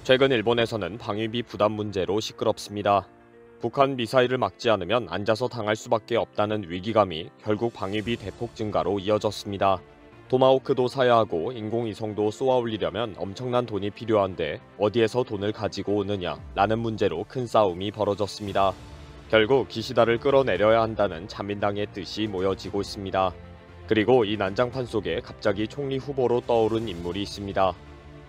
최근 일본에서는 방위비 부담 문제로 시끄럽습니다. 북한 미사일을 막지 않으면 앉아서 당할 수밖에 없다는 위기감이 결국 방위비 대폭 증가로 이어졌습니다. 토마호크도 사야 하고 인공위성도 쏘아 올리려면 엄청난 돈이 필요한데 어디에서 돈을 가지고 오느냐라는 문제로 큰 싸움이 벌어졌습니다. 결국 기시다를 끌어내려야 한다는 자민당의 뜻이 모여지고 있습니다. 그리고 이 난장판 속에 갑자기 총리 후보로 떠오른 인물이 있습니다.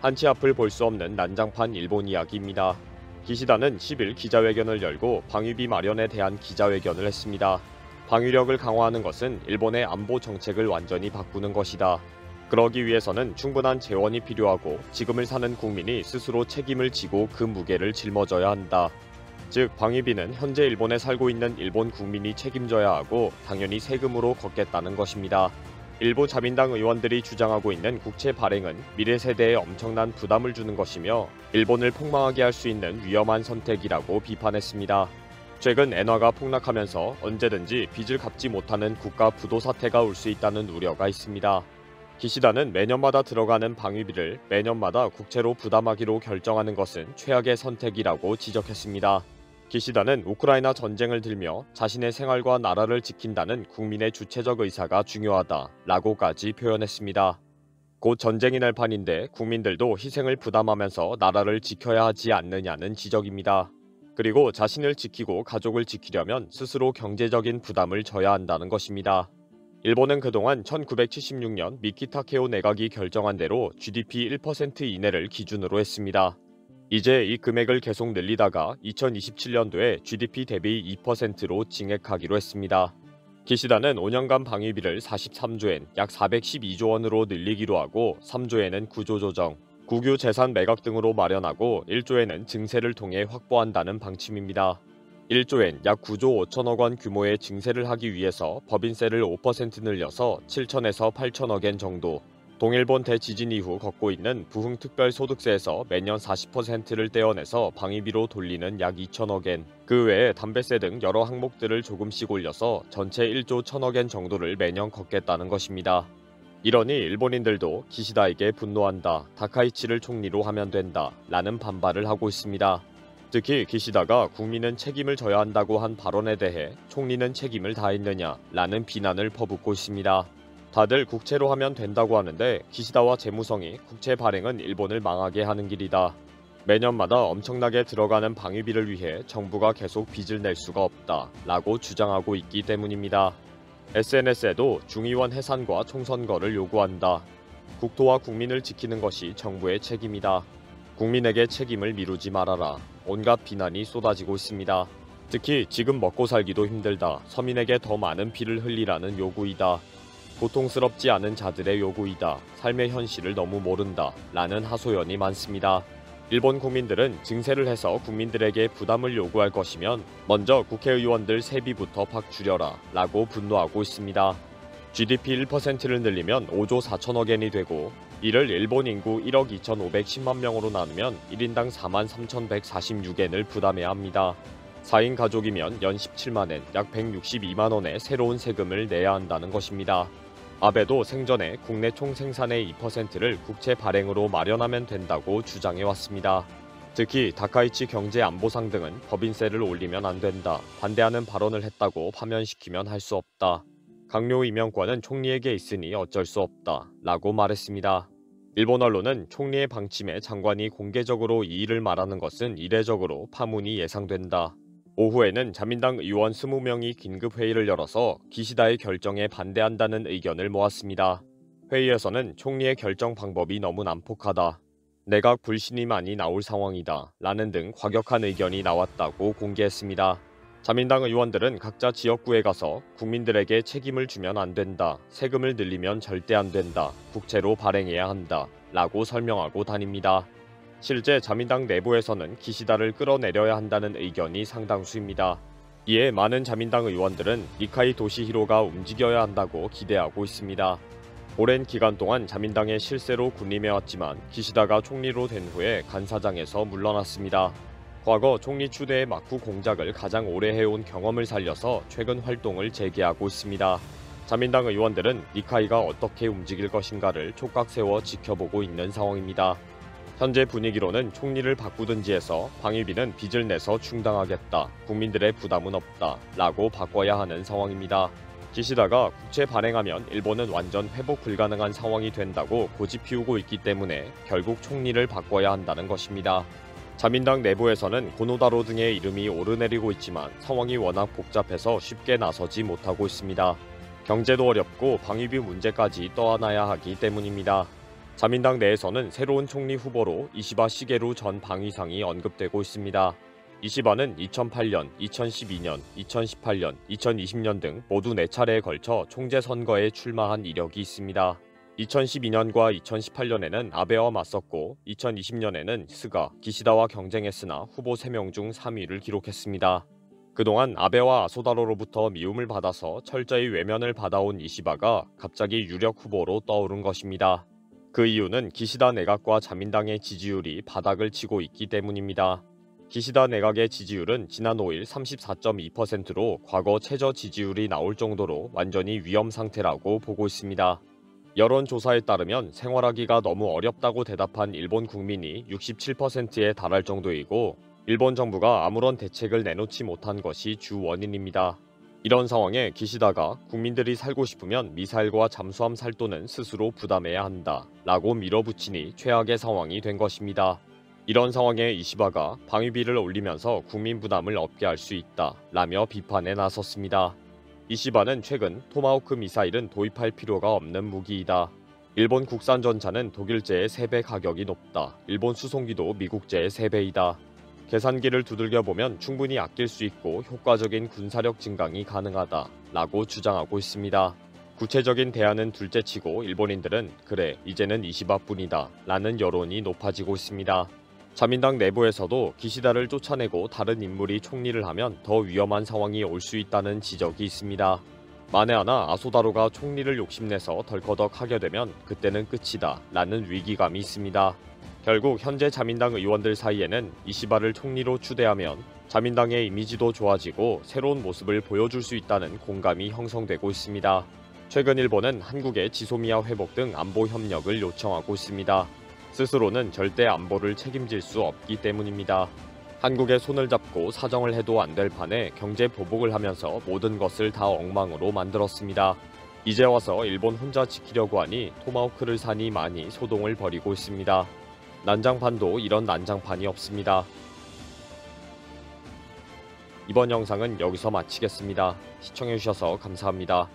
한치 앞을 볼 수 없는 난장판 일본 이야기입니다. 기시다는 10일 기자회견을 열고 방위비 마련에 대한 기자회견을 했습니다. 방위력을 강화하는 것은 일본의 안보 정책을 완전히 바꾸는 것이다. 그러기 위해서는 충분한 재원이 필요하고 지금을 사는 국민이 스스로 책임을 지고 그 무게를 짊어져야 한다. 즉 방위비는 현재 일본에 살고 있는 일본 국민이 책임져야 하고 당연히 세금으로 걷겠다는 것입니다. 일부 자민당 의원들이 주장하고 있는 국채 발행은 미래 세대에 엄청난 부담을 주는 것이며 일본을 폭망하게 할 수 있는 위험한 선택이라고 비판했습니다. 최근 엔화가 폭락하면서 언제든지 빚을 갚지 못하는 국가 부도 사태가 올 수 있다는 우려가 있습니다. 기시다는 매년마다 들어가는 방위비를 매년마다 국채로 부담하기로 결정하는 것은 최악의 선택이라고 지적했습니다. 기시다는 우크라이나 전쟁을 들며 자신의 생활과 나라를 지킨다는 국민의 주체적 의사가 중요하다라고까지 표현했습니다. 곧 전쟁이 날 판인데 국민들도 희생을 부담하면서 나라를 지켜야 하지 않느냐는 지적입니다. 그리고 자신을 지키고 가족을 지키려면 스스로 경제적인 부담을 져야 한다는 것입니다. 일본은 그동안 1976년 미키타 케오 내각이 결정한 대로 GDP 1% 이내를 기준으로 했습니다. 이제 이 금액을 계속 늘리다가 2027년도에 GDP 대비 2%로 증액하기로 했습니다. 기시다는 5년간 방위비를 43조엔 약 412조 원으로 늘리기로 하고 3조에는 구조조정, 국유 재산 매각 등으로 마련하고 1조에는 증세를 통해 확보한다는 방침입니다. 1조엔 약 9조 5천억 원 규모의 증세를 하기 위해서 법인세를 5% 늘려서 7천에서 8천억엔 정도, 동일본 대지진 이후 걷고 있는 부흥특별소득세에서 매년 40%를 떼어내서 방위비로 돌리는 약 2천억엔, 그 외에 담배세 등 여러 항목들을 조금씩 올려서 전체 1조 1천억엔 정도를 매년 걷겠다는 것입니다. 이러니 일본인들도 기시다에게 분노한다, 다카이치를 총리로 하면 된다 라는 반발을 하고 있습니다. 특히 기시다가 국민은 책임을 져야 한다고 한 발언에 대해 총리는 책임을 다했느냐 라는 비난을 퍼붓고 있습니다. 다들 국채로 하면 된다고 하는데 기시다와 재무성이 국채 발행은 일본을 망하게 하는 길이다. 매년마다 엄청나게 들어가는 방위비를 위해 정부가 계속 빚을 낼 수가 없다 라고 주장하고 있기 때문입니다. SNS에도 중의원 해산과 총선거를 요구한다. 국토와 국민을 지키는 것이 정부의 책임이다. 국민에게 책임을 미루지 말아라. 온갖 비난이 쏟아지고 있습니다. 특히 지금 먹고 살기도 힘들다. 서민에게 더 많은 피를 흘리라는 요구이다. 고통스럽지 않은 자들의 요구이다. 삶의 현실을 너무 모른다. 라는 하소연이 많습니다. 일본 국민들은 증세를 해서 국민들에게 부담을 요구할 것이면 먼저 국회의원들 세비부터 팍 줄여라 라고 분노하고 있습니다. GDP 1%를 늘리면 5조 4천억엔이 되고 이를 일본 인구 1억 2,510만 명으로 나누면 1인당 43,146엔을 부담해야 합니다. 4인 가족이면 연 17만엔 약 162만원의 새로운 세금을 내야 한다는 것입니다. 아베도 생전에 국내 총생산의 2%를 국채 발행으로 마련하면 된다고 주장해왔습니다. 특히 다카이치 경제안보상 등은 법인세를 올리면 안 된다, 반대하는 발언을 했다고 파면시키면 할 수 없다. 강요 임명권은 총리에게 있으니 어쩔 수 없다 라고 말했습니다. 일본 언론은 총리의 방침에 장관이 공개적으로 이의를 말하는 것은 이례적으로 파문이 예상된다. 오후에는 자민당 의원 20명이 긴급회의를 열어서 기시다의 결정에 반대한다는 의견을 모았습니다. 회의에서는 총리의 결정 방법이 너무 난폭하다, 내각 불신이 많이 나올 상황이다 라는 등 과격한 의견이 나왔다고 공개했습니다. 자민당 의원들은 각자 지역구에 가서 국민들에게 책임을 주면 안 된다, 세금을 늘리면 절대 안 된다, 국채로 발행해야 한다 라고 설명하고 다닙니다. 실제 자민당 내부에서는 기시다를 끌어내려야 한다는 의견이 상당수입니다. 이에 많은 자민당 의원들은 니카이 도시히로가 움직여야 한다고 기대하고 있습니다. 오랜 기간 동안 자민당의 실세로 군림해왔지만 기시다가 총리로 된 후에 간사장에서 물러났습니다. 과거 총리 추대의 막후 공작을 가장 오래 해온 경험을 살려서 최근 활동을 재개하고 있습니다. 자민당 의원들은 니카이가 어떻게 움직일 것인가를 촉각 세워 지켜보고 있는 상황입니다. 현재 분위기로는 총리를 바꾸든지 해서 방위비는 빚을 내서 충당하겠다. 국민들의 부담은 없다. 라고 바꿔야 하는 상황입니다. 기시다가 국채 발행하면 일본은 완전 회복 불가능한 상황이 된다고 고집 피우고 있기 때문에 결국 총리를 바꿔야 한다는 것입니다. 자민당 내부에서는 고노다로 등의 이름이 오르내리고 있지만 상황이 워낙 복잡해서 쉽게 나서지 못하고 있습니다. 경제도 어렵고 방위비 문제까지 떠안아야 하기 때문입니다. 자민당 내에서는 새로운 총리 후보로 이시바 시게루 전 방위상이 언급되고 있습니다. 이시바는 2008년, 2012년, 2018년, 2020년 등 모두 4차례에 걸쳐 총재 선거에 출마한 이력이 있습니다. 2012년과 2018년에는 아베와 맞섰고 2020년에는 스가, 기시다와 경쟁했으나 후보 3명 중 3위를 기록했습니다. 그동안 아베와 아소다로로부터 미움을 받아서 철저히 외면을 받아온 이시바가 갑자기 유력 후보로 떠오른 것입니다. 그 이유는 기시다 내각과 자민당의 지지율이 바닥을 치고 있기 때문입니다. 기시다 내각의 지지율은 지난 5일 34.2%로 과거 최저 지지율이 나올 정도로 완전히 위험 상태라고 보고 있습니다. 여론조사에 따르면 생활하기가 너무 어렵다고 대답한 일본 국민이 67%에 달할 정도이고 일본 정부가 아무런 대책을 내놓지 못한 것이 주 원인입니다. 이런 상황에 기시다가 국민들이 살고 싶으면 미사일과 잠수함 살도는 스스로 부담해야 한다 라고 밀어붙이니 최악의 상황이 된 것입니다. 이런 상황에 이시바가 방위비를 올리면서 국민 부담을 없게 할 수 있다 라며 비판에 나섰습니다. 이시바는 최근 토마호크 미사일은 도입할 필요가 없는 무기이다. 일본 국산 전차는 독일제의 3배 가격이 높다. 일본 수송기도 미국제의 3배이다. 계산기를 두들겨보면 충분히 아낄 수 있고 효과적인 군사력 증강이 가능하다 라고 주장하고 있습니다. 구체적인 대안은 둘째치고 일본인들은 그래 이제는 이시바뿐이다 라는 여론이 높아지고 있습니다. 자민당 내부에서도 기시다를 쫓아내고 다른 인물이 총리를 하면 더 위험한 상황이 올 수 있다는 지적이 있습니다. 만에 하나 아소다로가 총리를 욕심내서 덜커덕 하게 되면 그때는 끝이다 라는 위기감이 있습니다. 결국 현재 자민당 의원들 사이에는 이시바를 총리로 추대하면 자민당의 이미지도 좋아지고 새로운 모습을 보여줄 수 있다는 공감이 형성되고 있습니다. 최근 일본은 한국의 지소미아 회복 등 안보 협력을 요청하고 있습니다. 스스로는 절대 안보를 책임질 수 없기 때문입니다. 한국의 손을 잡고 사정을 해도 안 될 판에 경제 보복을 하면서 모든 것을 다 엉망으로 만들었습니다. 이제 와서 일본 혼자 지키려고 하니 토마호크를 사니 많이 소동을 벌이고 있습니다. 난장판도 이런 난장판이 없습니다. 이번 영상은 여기서 마치겠습니다. 시청해주셔서 감사합니다.